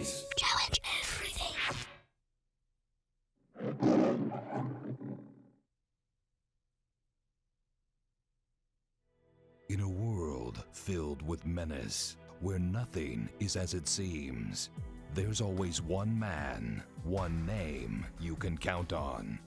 movies. Challenge everything. In a world filled with menace, where nothing is as it seems, there's always one man, one name you can count on.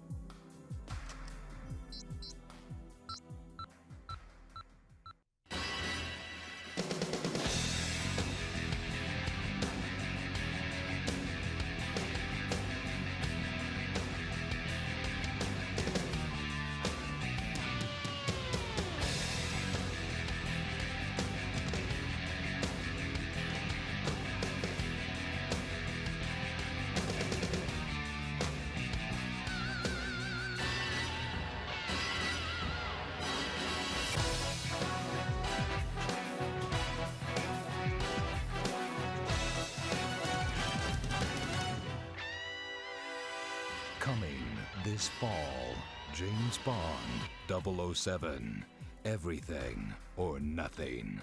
Coming this fall, James Bond 007, Everything or Nothing.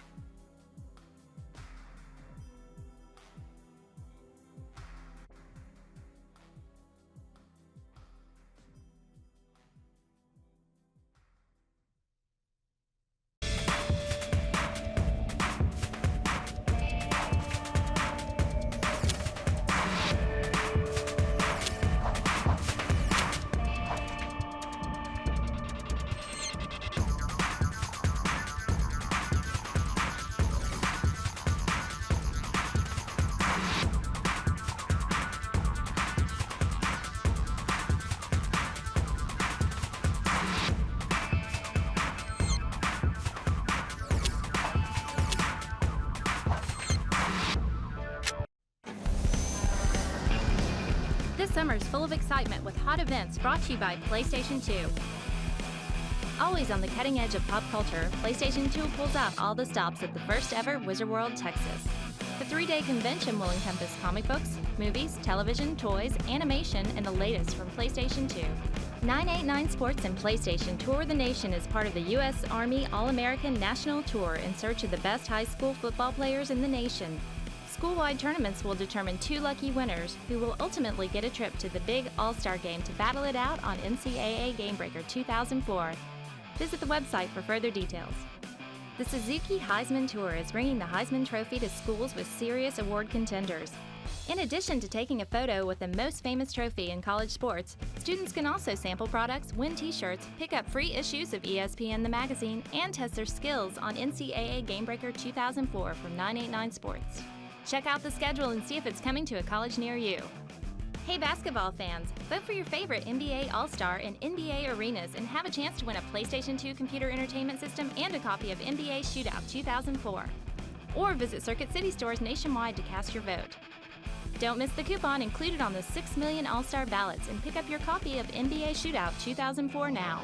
This summer's full of excitement with hot events brought to you by PlayStation 2. Always on the cutting edge of pop culture, PlayStation 2 pulls out all the stops at the first ever Wizard World, Texas. The 3-day convention will encompass comic books, movies, television, toys, animation, and the latest from PlayStation 2. 989 Sports and PlayStation tour the nation as part of the U.S. Army All-American National Tour in search of the best high school football players in the nation. School-wide tournaments will determine 2 lucky winners who will ultimately get a trip to the big All-Star Game to battle it out on NCAA GameBreaker 2004. Visit the website for further details. The Suzuki Heisman Tour is bringing the Heisman Trophy to schools with serious award contenders. In addition to taking a photo with the most famous trophy in college sports, students can also sample products, win t-shirts, pick up free issues of ESPN the magazine, and test their skills on NCAA GameBreaker 2004 from 989 Sports. Check out the schedule and see if it's coming to a college near you. Hey basketball fans, vote for your favorite NBA All-Star in NBA Arenas and have a chance to win a PlayStation 2 computer entertainment system and a copy of NBA Shootout 2004. Or visit Circuit City stores nationwide to cast your vote. Don't miss the coupon included on the 6 million All-Star ballots and pick up your copy of NBA Shootout 2004 now.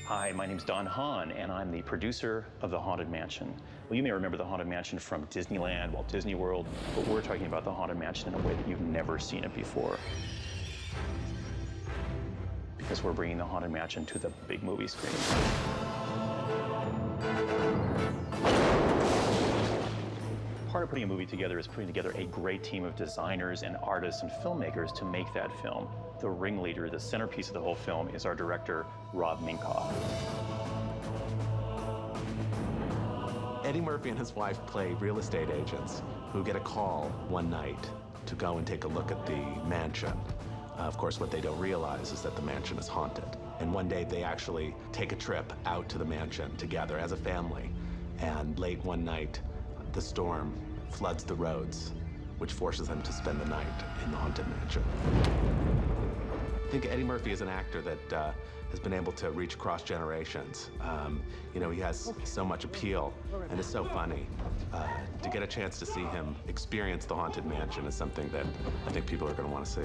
Hi, my name's Don Hahn, and I'm the producer of The Haunted Mansion. Well, you may remember The Haunted Mansion from Disneyland, Walt Disney World, but we're talking about The Haunted Mansion in a way that you've never seen it before. Because we're bringing The Haunted Mansion to the big movie screen. Part of putting a movie together is putting together a great team of designers and artists and filmmakers to make that film. The ringleader, the centerpiece of the whole film, is our director, Rob Minkoff. Eddie Murphy and his wife play real estate agents who get a call one night to go and take a look at the mansion. Of course, what they don't realize is that the mansion is haunted. And one day they actually take a trip out to the mansion together as a family. And late one night, the storm floods the roads, which forces them to spend the night in the haunted mansion. I think Eddie Murphy is an actor that has been able to reach across generations. You know, he has so much appeal, and it's so funny. To get a chance to see him experience the Haunted Mansion is something that I think people are going to want to see.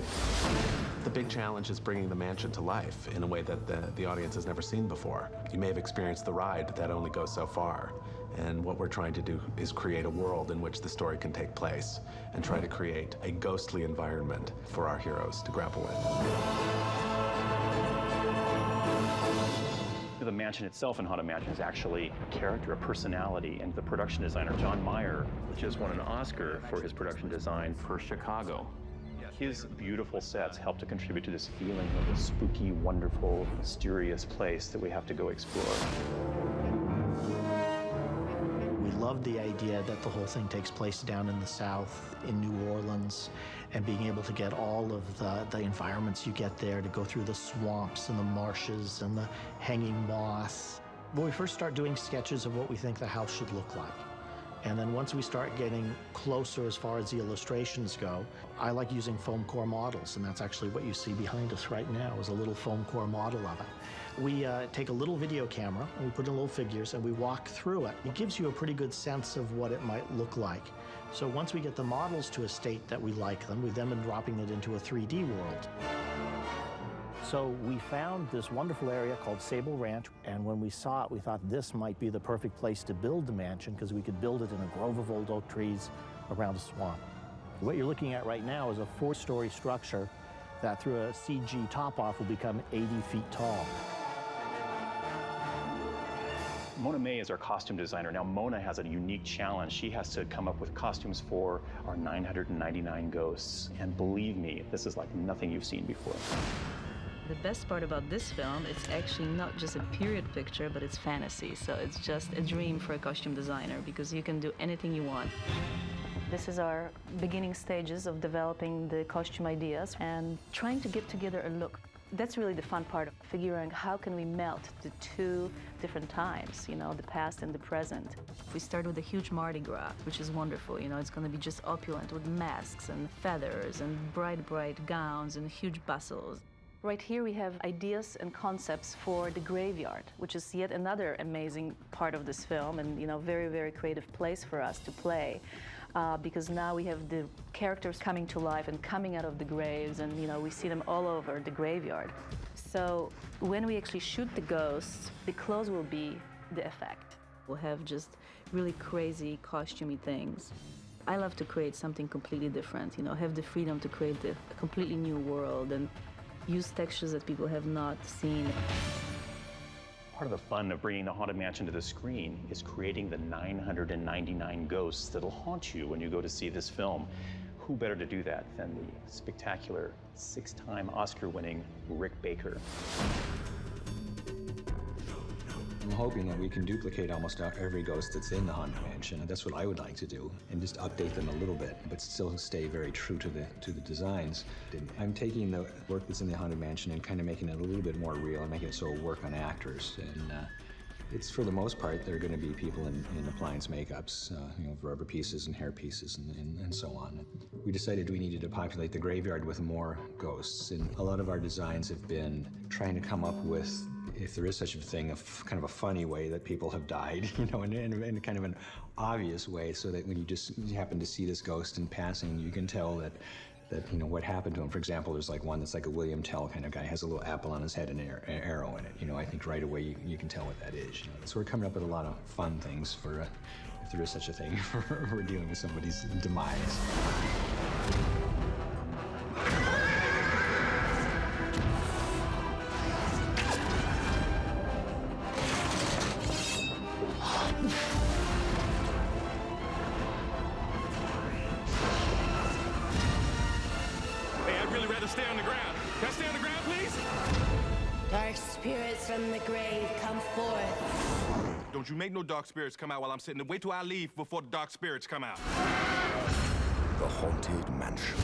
The big challenge is bringing the mansion to life in a way that the audience has never seen before. You may have experienced the ride, but that only goes so far. And what we're trying to do is create a world in which the story can take place and try to create a ghostly environment for our heroes to grapple with. The mansion itself in Haunted Mansion is actually a character, a personality, and the production designer, John Meyer, just won an Oscar for his production design for Chicago. His beautiful sets help to contribute to this feeling of a spooky, wonderful, mysterious place that we have to go explore. We love the idea that the whole thing takes place down in the South, in New Orleans, and being able to get all of the environments you get there, to go through the swamps and the marshes and the hanging moss. When we first start doing sketches of what we think the house should look like, and then once we start getting closer as far as the illustrations go, I like using foam core models, and that's actually what you see behind us right now, is a little foam core model of it. We take a little video camera, and we put in little figures, and we walk through it. It gives you a pretty good sense of what it might look like. So once we get the models to a state that we like them, we've then been dropping it into a 3D world. So we found this wonderful area called Sable Ranch, and when we saw it, we thought this might be the perfect place to build the mansion, because we could build it in a grove of old oak trees around a swamp. What you're looking at right now is a 4-story structure that through a CG top-off will become 80 feet tall. Mona May is our costume designer. Now, Mona has a unique challenge. She has to come up with costumes for our 999 ghosts. And believe me, this is like nothing you've seen before. The best part about this film, it's actually not just a period picture, but it's fantasy. So it's just a dream for a costume designer, because you can do anything you want. This is our beginning stages of developing the costume ideas and trying to get together a look. That's really the fun part of figuring how can we melt the two different times, you know, the past and the present. We start with a huge Mardi Gras, which is wonderful. You know, it's going to be just opulent with masks and feathers and bright, bright gowns and huge bustles. Right here we have ideas and concepts for the graveyard, which is yet another amazing part of this film, and, you know, very, very creative place for us to play. Because now we have the characters coming to life and coming out of the graves, and, you know, we see them all over the graveyard. So when we actually shoot the ghosts, the clothes will be the effect. We'll have just really crazy costumey things. I love to create something completely different, you know, have the freedom to create a completely new world and use textures that people have not seen. Part of the fun of bringing the Haunted Mansion to the screen is creating the 999 ghosts that'll haunt you when you go to see this film. Who better to do that than the spectacular 6-time Oscar-winning Rick Baker? I'm hoping that we can duplicate almost every ghost that's in the Haunted Mansion, and that's what I would like to do, and just update them a little bit, but still stay very true to the designs. I'm taking the work that's in the Haunted Mansion and kind of making it a little bit more real and making it so it'll work on actors. And it's, for the most part, they're going to be people in appliance makeups, you know, rubber pieces and hair pieces and so on. We decided we needed to populate the graveyard with more ghosts, and a lot of our designs have been trying to come up with, if there is such a thing, kind of a funny way that people have died, you know, in kind of an obvious way, so that when you happen to see this ghost in passing, you can tell that you know what happened to him. For example, there's like one that's like a William Tell kind of guy, has a little apple on his head and an arrow in it. You know, I think right away you can tell what that is. You know? So we're coming up with a lot of fun things for, if there is such a thing, for dealing with somebody's demise. Stay on the ground. Can I stay on the ground, please? Dark spirits from the grave, come forth. Don't you make no dark spirits come out while I'm sitting there. Wait till I leave before the dark spirits come out. The Haunted Mansion.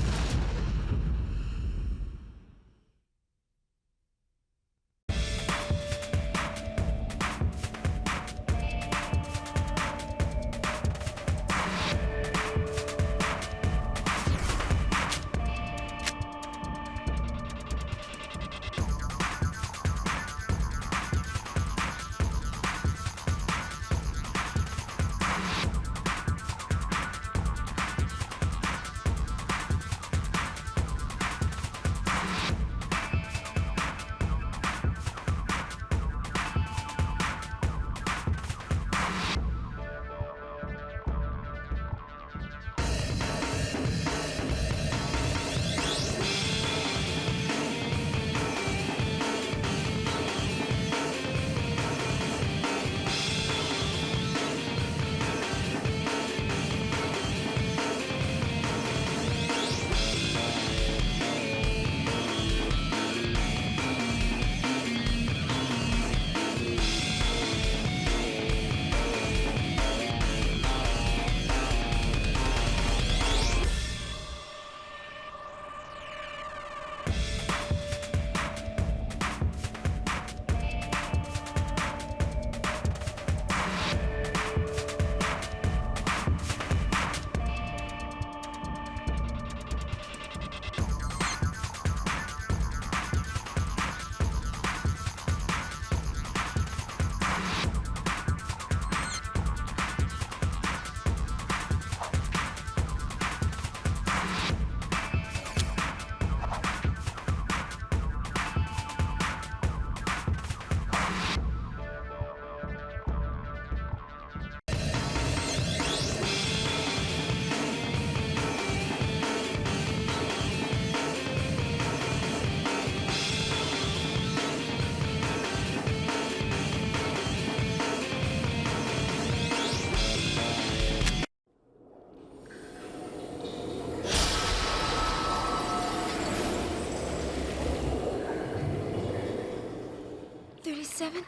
37,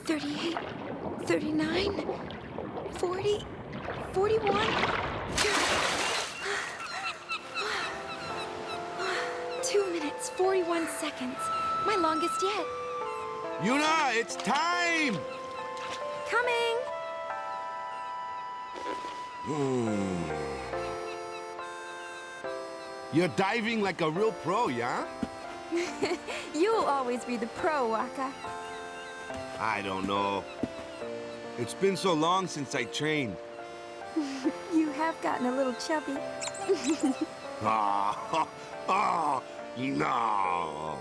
38, 39, 40, 41. 2 minutes, 41 seconds. My longest yet. Yuna, it's time! Coming! You're diving like a real pro, yeah? You'll always be the pro, Waka. I don't know. It's been so long since I trained. You have gotten a little chubby. Oh, no.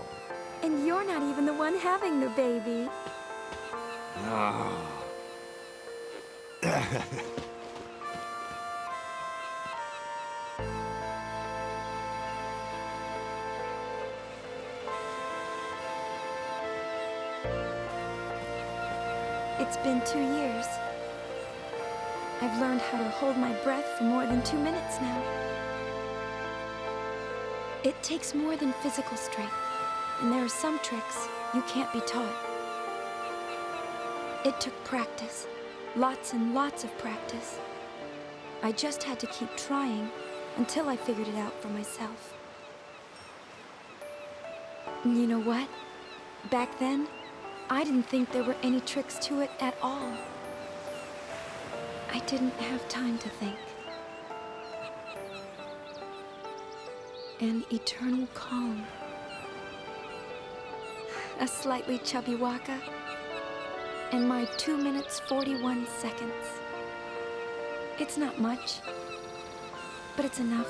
And you're not even the one having the baby. It's been 2 years. I've learned how to hold my breath for more than 2 minutes now. It takes more than physical strength, and there are some tricks you can't be taught. It took practice, lots and lots of practice. I just had to keep trying until I figured it out for myself. You know what? Back then, I didn't think there were any tricks to it at all. I didn't have time to think. An eternal calm. A slightly chubby Waka. And my 2 minutes, 41 seconds. It's not much, but it's enough.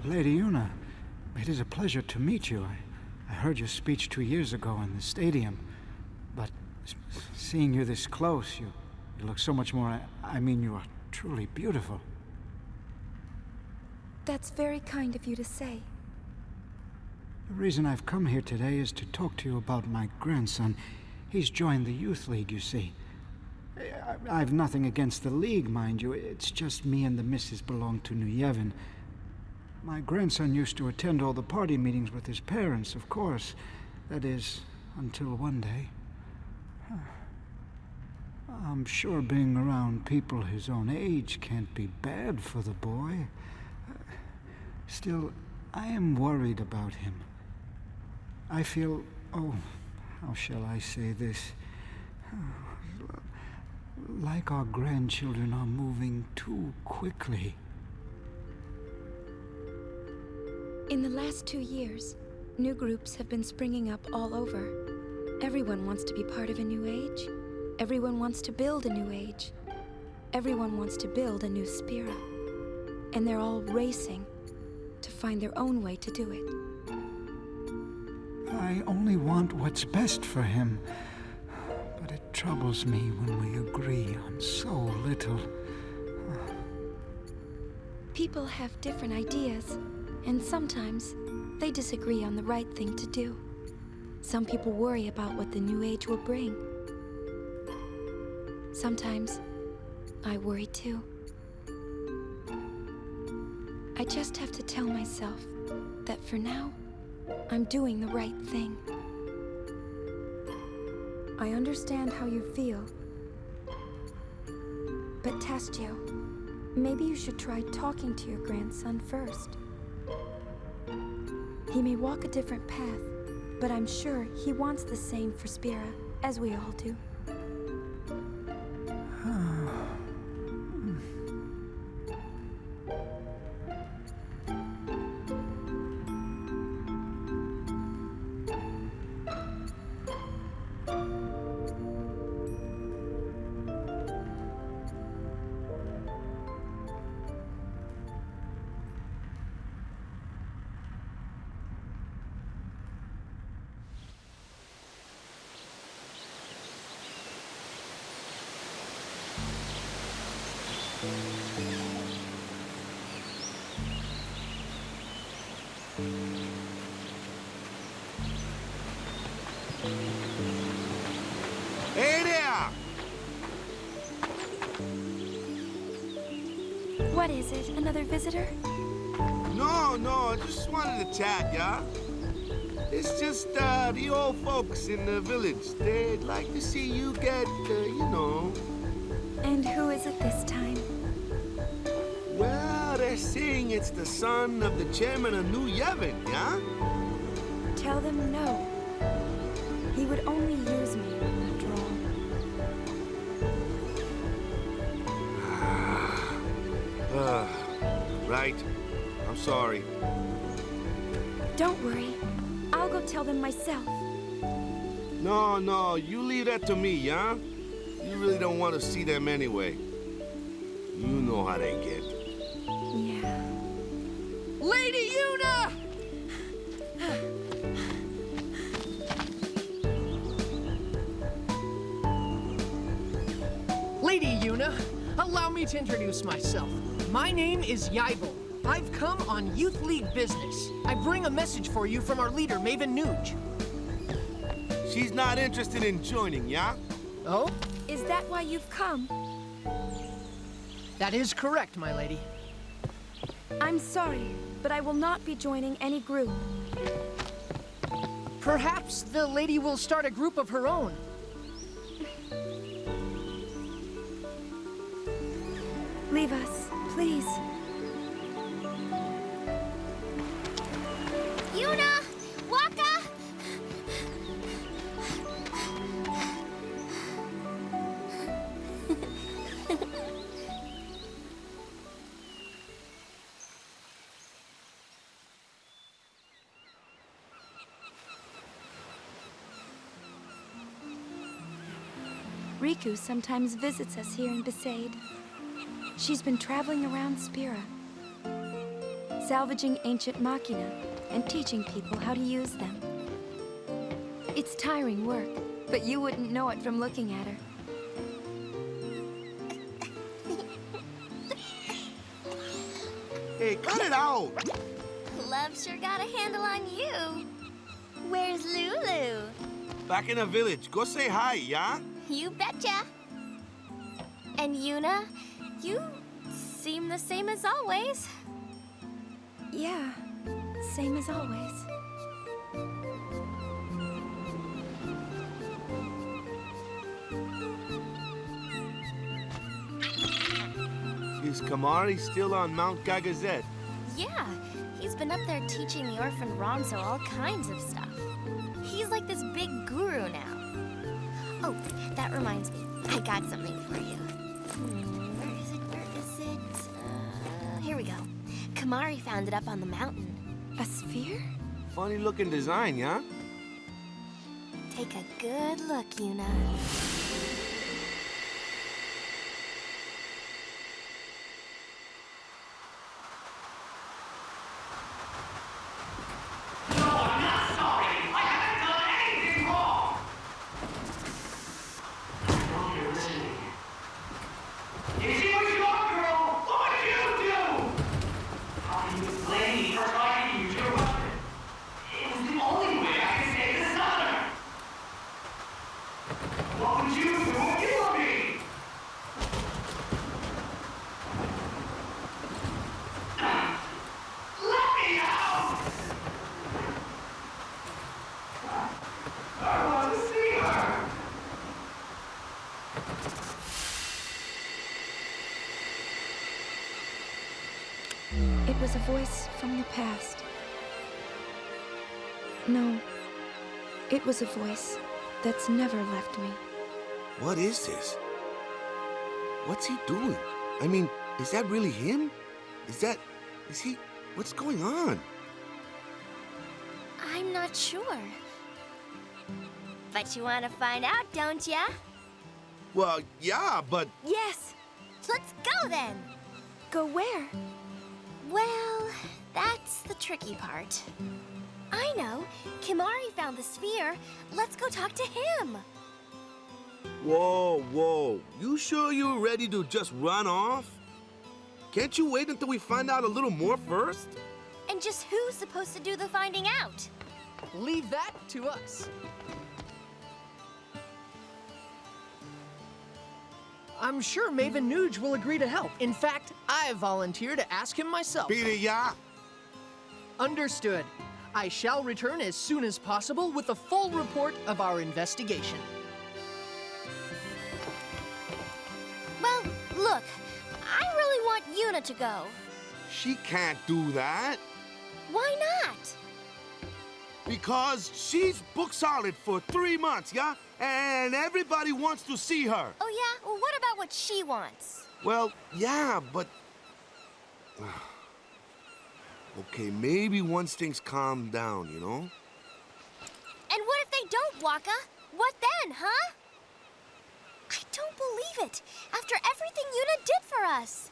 Lady Yuna, it is a pleasure to meet you. I heard your speech 2 years ago in the stadium, but seeing you this close, you look so much more... I mean, you are truly beautiful. That's very kind of you to say. The reason I've come here today is to talk to you about my grandson. He's joined the youth league, you see. I've nothing against the league, mind you. It's just me and the missus belong to New Yevon. My grandson used to attend all the party meetings with his parents, of course. That is, until one day. I'm sure being around people his own age can't be bad for the boy. Still, I am worried about him. I feel, oh, how shall I say this? Like our grandchildren are moving too quickly. In the last 2 years, new groups have been springing up all over. Everyone wants to be part of a new age. Everyone wants to build a new age. Everyone wants to build a new Spira. And they're all racing to find their own way to do it. I only want what's best for him. But it troubles me when we agree on so little. People have different ideas. And sometimes, they disagree on the right thing to do. Some people worry about what the new age will bring. Sometimes, I worry too. I just have to tell myself that for now, I'm doing the right thing. I understand how you feel. But Tastio, maybe you should try talking to your grandson first. He may walk a different path, But I'm sure he wants the same for Spira, as we all do. Hey there! What is it? Another visitor? No, I just wanted to chat, yeah? It's just, the old folks in the village. They'd like to see you get, you know... And who is it this time? Well, they're saying it's the son of the chairman of New Yevon, yeah? Tell them no. He would only use me, after all. Right. I'm sorry. Don't worry. I'll go tell them myself. No, you leave that to me, yeah? You really don't want to see them anyway. You know how they get. Yeah. Lady Yuna! Lady Yuna, allow me to introduce myself. My name is Yaibel. I've come on Youth League business. I bring a message for you from our leader, Maven Nuge. She's not interested in joining, yeah? Oh? Is that why you've come? That is correct, my lady. I'm sorry, but I will not be joining any group. Perhaps the lady will start a group of her own. Leave us, please. Yuna! Waka! Riku sometimes visits us here in Besaid. She's been traveling around Spira, salvaging ancient machina and teaching people how to use them. It's tiring work, but you wouldn't know it from looking at her. Hey, cut it out! Love sure got a handle on you. Where's Lulu? Back in the village. Go say hi, yeah? You betcha. And Yuna, you seem the same as always. Yeah, same as always. Is Kamari still on Mount Gagazet? Yeah, he's been up there teaching the orphan Ronso all kinds of stuff. He's like this big guru now. Oh, that reminds me. I got something for you. Where is it? Here we go. Kamari found it up on the mountain. A sphere? Funny looking design, yeah? Take a good look, Yuna. It was a voice from the past. No, It was a voice that's never left me. What is this? What's he doing? I mean, is that really him? Is he... What's going on? I'm not sure. But you want to find out, don't ya? Well, yeah, but... Yes. Let's go then. Go where? Well, that's the tricky part. I know. Kimari found the sphere. Let's go talk to him. Whoa. You sure you're ready to just run off? Can't you wait until we find out a little more first? And just who's supposed to do the finding out? Leave that to us. I'm sure Maven Nuge will agree to help. In fact, I volunteer to ask him myself. Beat it, yeah? Understood. I shall return as soon as possible with a full report of our investigation. Well, look, I really want Yuna to go. She can't do that. Why not? Because she's book solid for 3 months, yeah? And everybody wants to see her. Oh, yeah? Well, what about what she wants? Well, yeah, but... Okay, maybe once things calm down, you know? And what if they don't, Waka? What then, huh? I don't believe it. After everything Yuna did for us.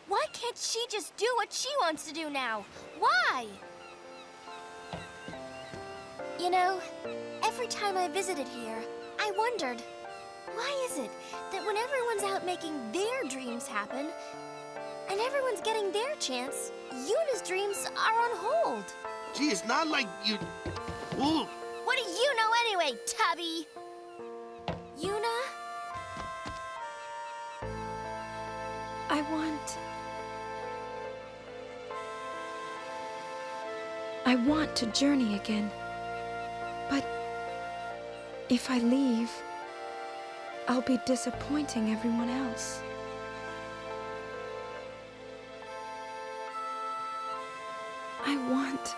Why can't she just do what she wants to do now? Why? You know, every time I visited here, I wondered, why is it that when everyone's out making their dreams happen, and everyone's getting their chance, Yuna's dreams are on hold? Gee, it's not like you... Ooh. What do you know anyway, Tubby? Yuna? I want to journey again. But if I leave, I'll be disappointing everyone else. I want...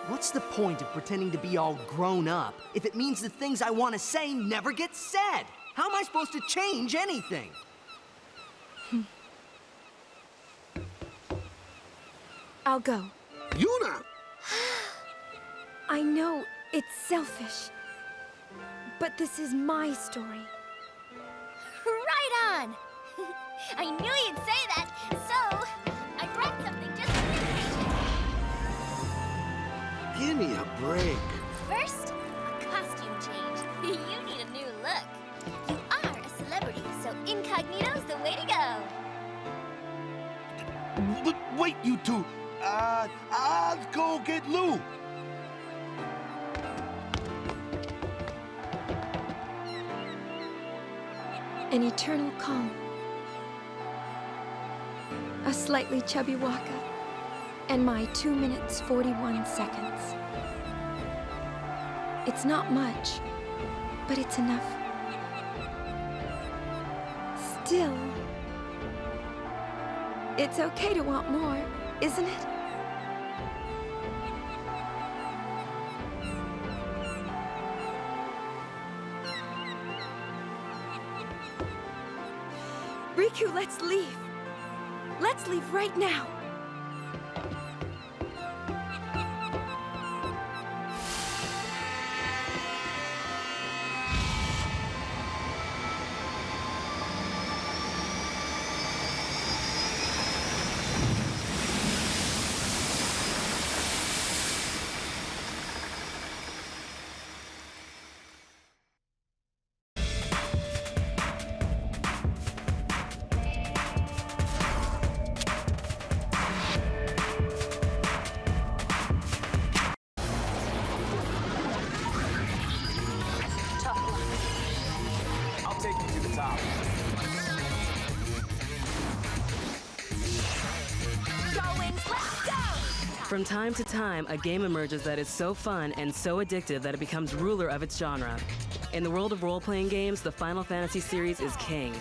What's the point of pretending to be all grown up if it means the things I want to say never get said? How am I supposed to change anything? I'll go. Yuna! I know it's selfish, but this is my story. Right on! I knew you'd say that, so I brought something just for you. Give me a break. First, a costume change. You need a new look. You are a celebrity, so incognito's the way to go. But wait, you two. I'll go get Lou. An eternal calm. A slightly chubby Waka. And my 2 minutes 41 seconds. It's not much, but it's enough. Still, it's okay to want more, isn't it? Riku, let's leave. Let's leave right now. From time to time, a game emerges that is so fun and so addictive that it becomes ruler of its genre. In the world of role-playing games, the Final Fantasy series is king.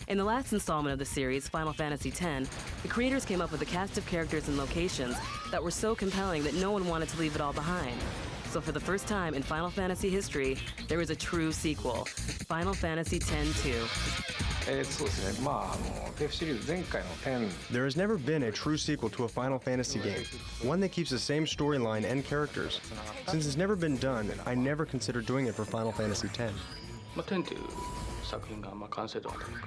In the last installment of the series, Final Fantasy X, the creators came up with a cast of characters and locations that were so compelling that no one wanted to leave it all behind. So for the first time in Final Fantasy history, there is a true sequel, Final Fantasy X-2. There has never been a true sequel to a Final Fantasy game, one that keeps the same storyline and characters. Since it's never been done, I never considered doing it for Final Fantasy X.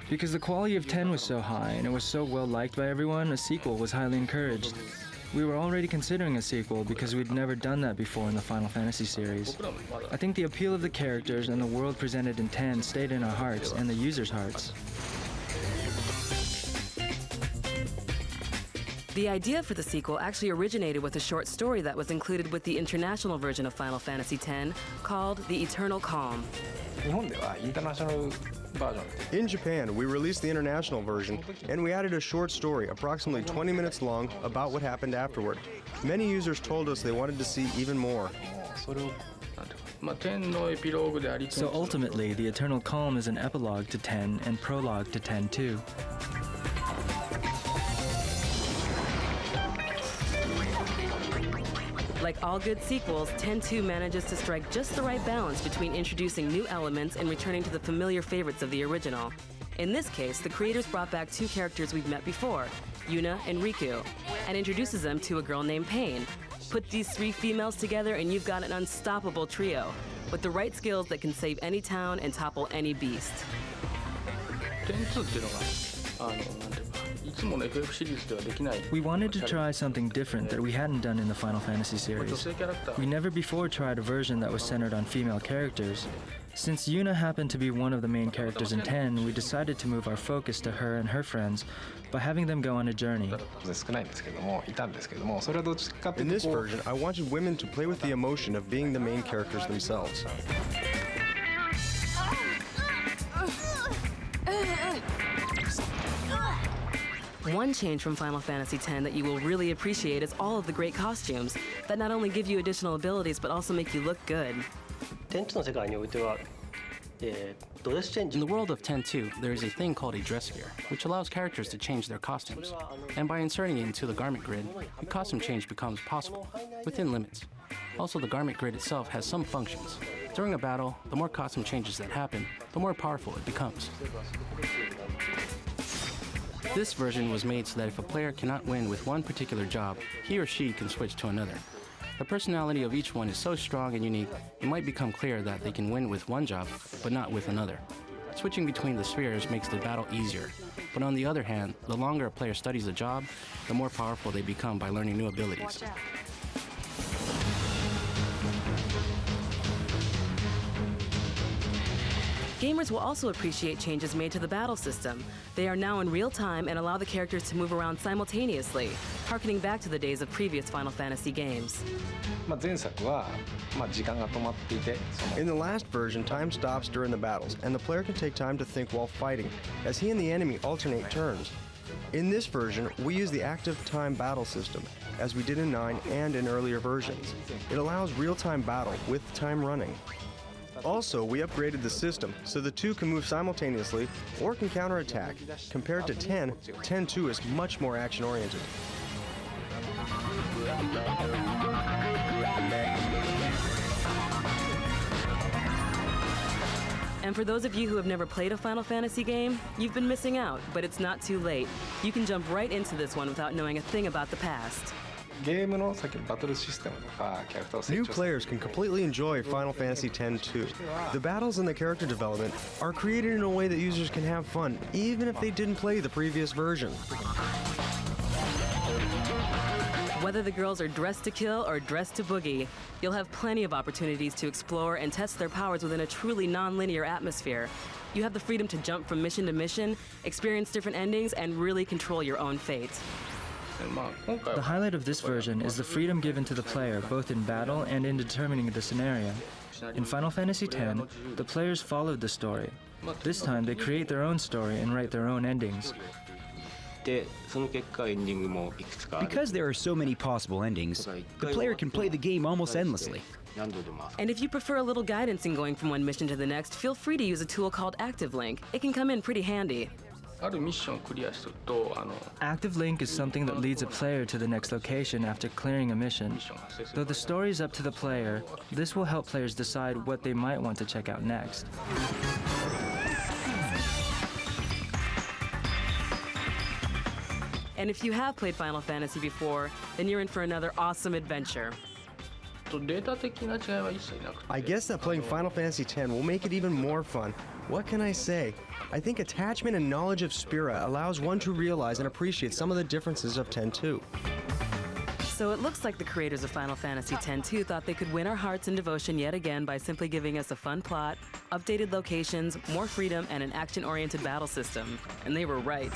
Because the quality of 10 was so high and it was so well liked by everyone, a sequel was highly encouraged. We were already considering a sequel because we'd never done that before in the Final Fantasy series. I think the appeal of the characters and the world presented in 10 stayed in our hearts and the users' hearts. The idea for the sequel actually originated with a short story that was included with the international version of Final Fantasy X called The Eternal Calm. In Japan, we released the international version, and we added a short story, approximately 20 minutes long, about what happened afterward. Many users told us they wanted to see even more. So ultimately, The Eternal Calm is an epilogue to 10 and prologue to 10-2. Like all good sequels, 10-2 manages to strike just the right balance between introducing new elements and returning to the familiar favorites of the original. In this case, the creators brought back two characters we've met before, Yuna and Riku, and introduces them to a girl named Pain. Put these three females together and you've got an unstoppable trio, with the right skills that can save any town and topple any beast. We wanted to try something different that we hadn't done in the Final Fantasy series. We never before tried a version that was centered on female characters. Since Yuna happened to be one of the main characters in 10, we decided to move our focus to her and her friends by having them go on a journey. In this version, I wanted women to play with the emotion of being the main characters themselves. One change from Final Fantasy X that you will really appreciate is all of the great costumes that not only give you additional abilities but also make you look good. In the world of 10-2, there is a thing called a dress sphere, which allows characters to change their costumes. And by inserting it into the garment grid, a costume change becomes possible, within limits. Also, the garment grid itself has some functions. During a battle, the more costume changes that happen, the more powerful it becomes. This version was made so that if a player cannot win with one particular job, he or she can switch to another. The personality of each one is so strong and unique, it might become clear that they can win with one job, but not with another. Switching between the spheres makes the battle easier, but on the other hand, the longer a player studies a job, the more powerful they become by learning new abilities. Gamers will also appreciate changes made to the battle system. They are now in real time and allow the characters to move around simultaneously, harkening back to the days of previous Final Fantasy games. In the last version, time stops during the battles, and the player can take time to think while fighting, as he and the enemy alternate turns. In this version, we use the active time battle system, as we did in 9 and in earlier versions. It allows real-time battle with time running. Also, we upgraded the system so the two can move simultaneously or can counterattack. Compared to 10, 10-2 is much more action-oriented. And for those of you who have never played a Final Fantasy game, you've been missing out, but it's not too late. You can jump right into this one without knowing a thing about the past. New players can completely enjoy Final Fantasy X too. The battles and the character development are created in a way that users can have fun, even if they didn't play the previous version. Whether the girls are dressed to kill or dressed to boogie, you'll have plenty of opportunities to explore and test their powers within a truly non-linear atmosphere. You have the freedom to jump from mission to mission, experience different endings, and really control your own fate. The highlight of this version is the freedom given to the player both in battle and in determining the scenario. In Final Fantasy X, the players followed the story. This time they create their own story and write their own endings. Because there are so many possible endings, the player can play the game almost endlessly. And if you prefer a little guidance in going from one mission to the next, feel free to use a tool called ActiveLink. It can come in pretty handy. Active link is something that leads a player to the next location after clearing a mission. Though the story is up to the player, this will help players decide what they might want to check out next. And if you have played Final Fantasy before, then you're in for another awesome adventure. I guess that playing Final Fantasy X will make it even more fun. What can I say? I think attachment and knowledge of Spira allows one to realize and appreciate some of the differences of 10-2. So it looks like the creators of Final Fantasy X-2 thought they could win our hearts and devotion yet again by simply giving us a fun plot, updated locations, more freedom, and an action-oriented battle system. And they were right.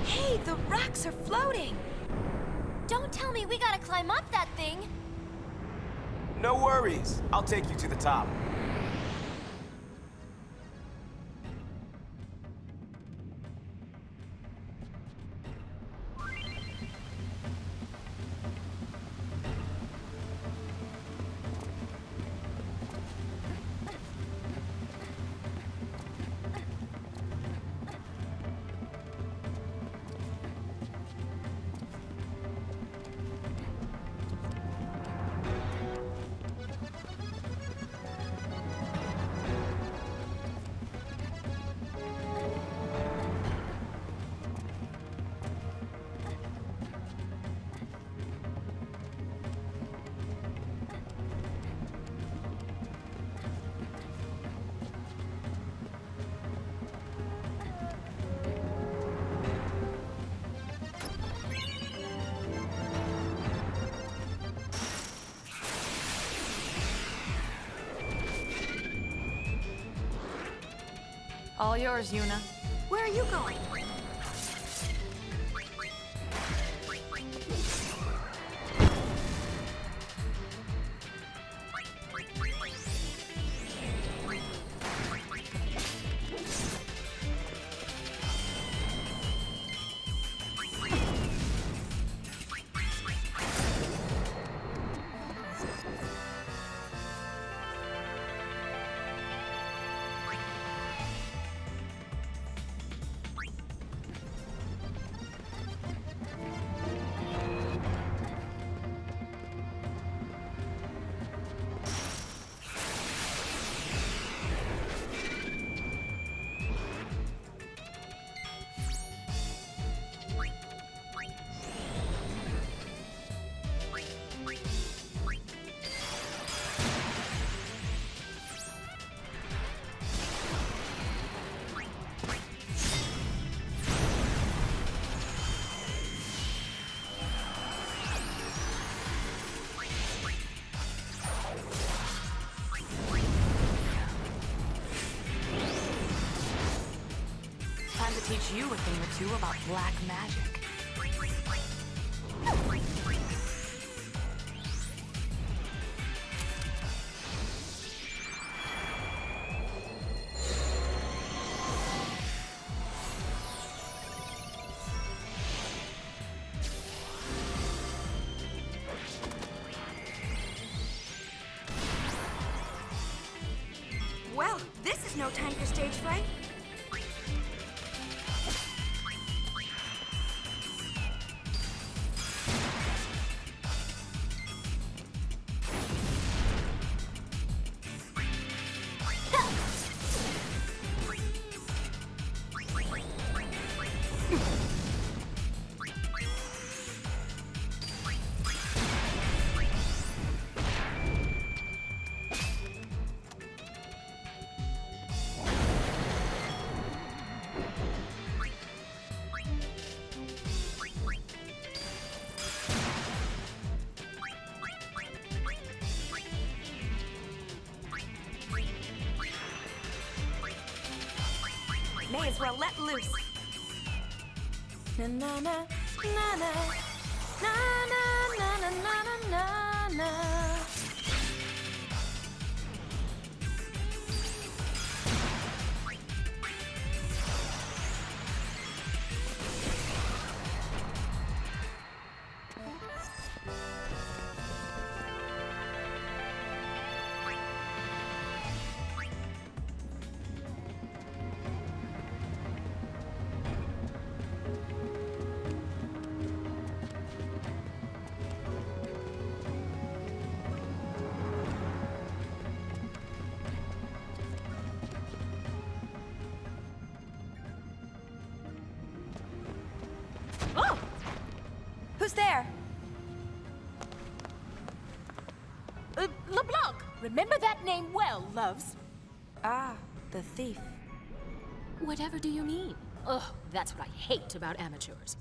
Hey, the rocks are floating! Don't tell me we gotta climb up that thing! No worries. I'll take you to the top. All yours, Yuna. Where are you going? Teach you a thing or two about black magic. Well, this is no time for stage fright. May as well let loose. Na na na na na na na na na na na. Oh! Who's there? LeBlanc! Remember that name well, loves. Ah, the thief. Whatever do you mean? Ugh, that's what I hate about amateurs.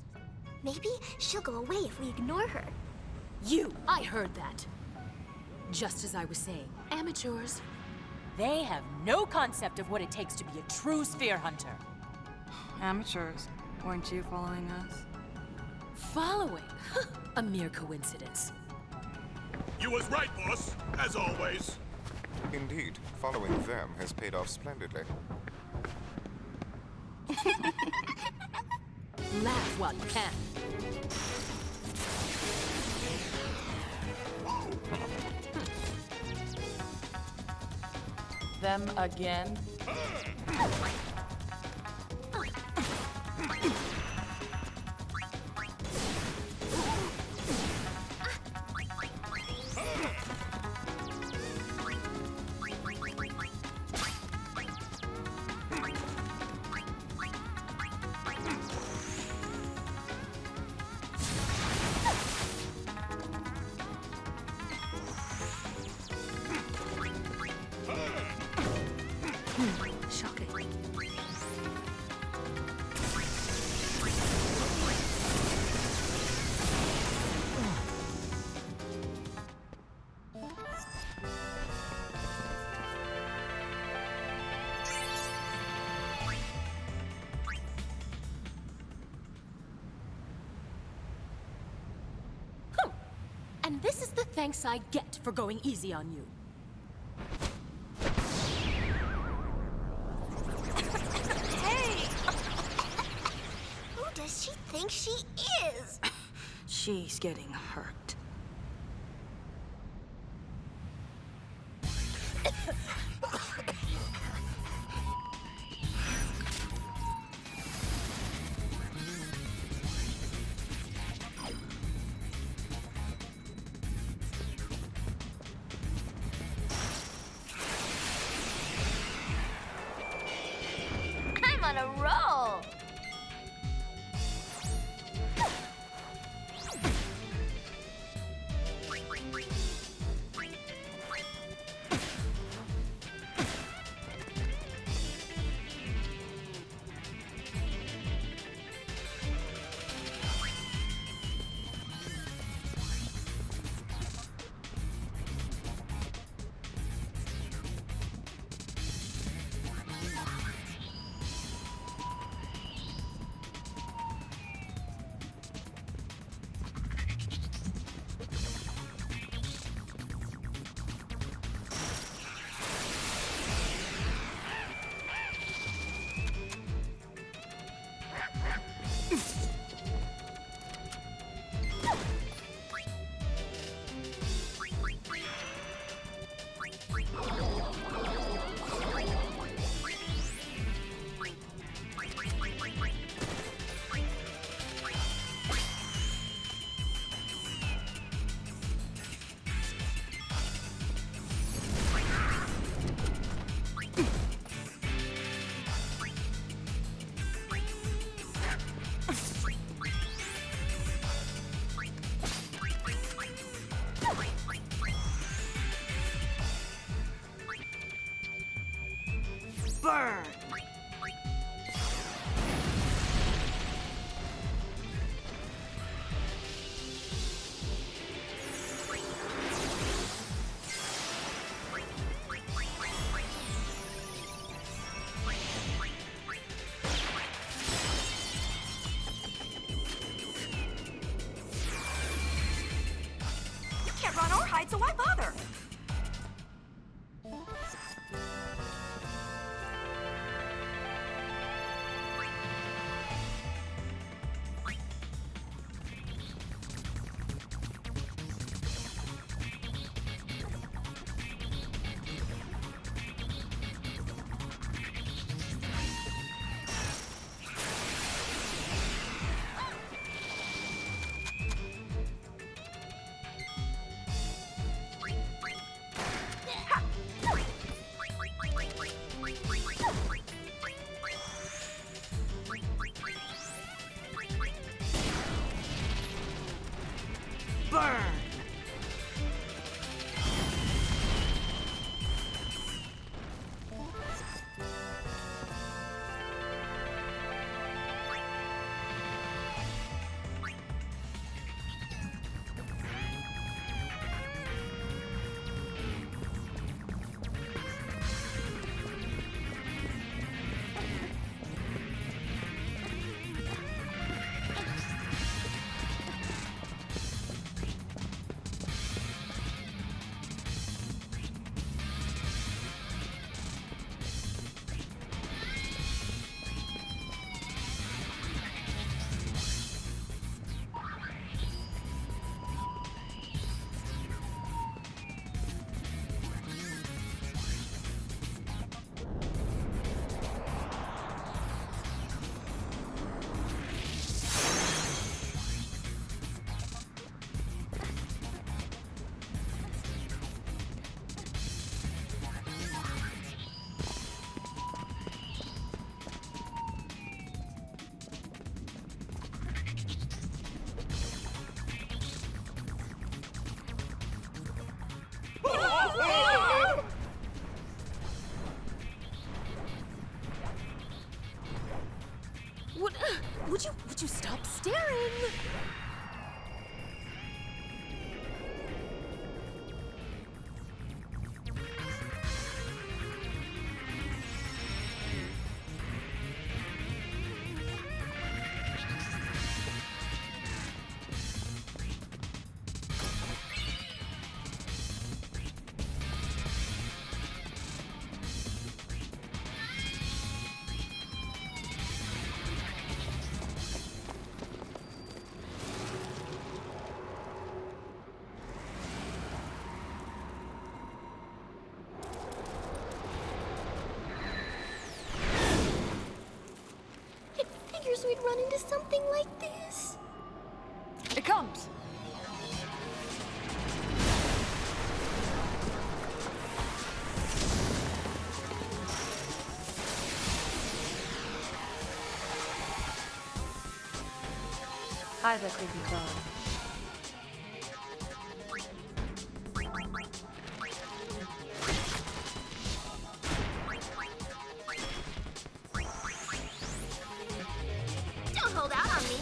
Maybe she'll go away if we ignore her. I heard that. Just as I was saying, amateurs, they have no concept of what it takes to be a true sphere hunter. Amateurs, weren't you following us? Following? A mere coincidence. You was right, boss, as always. Indeed, following them has paid off splendidly. Laugh while you can. Them again? And this is the thanks I get for going easy on you. Hey! Who does she think she is? She's getting hurt. I'm on a roll! Burn! You can't run or hide, so why bother? Burn! Would you stop staring? run into something like this? It comes! Hi there, creepy frog. Don't hold out on me.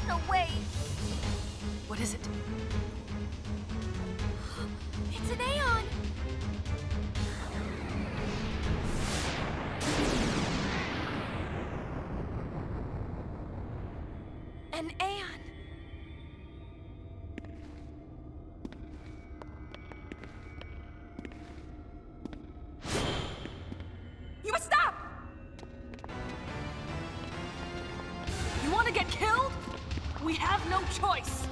No way! What is it? It's an Aeon! An Aeon! You must stop! You want to get killed? We have no choice.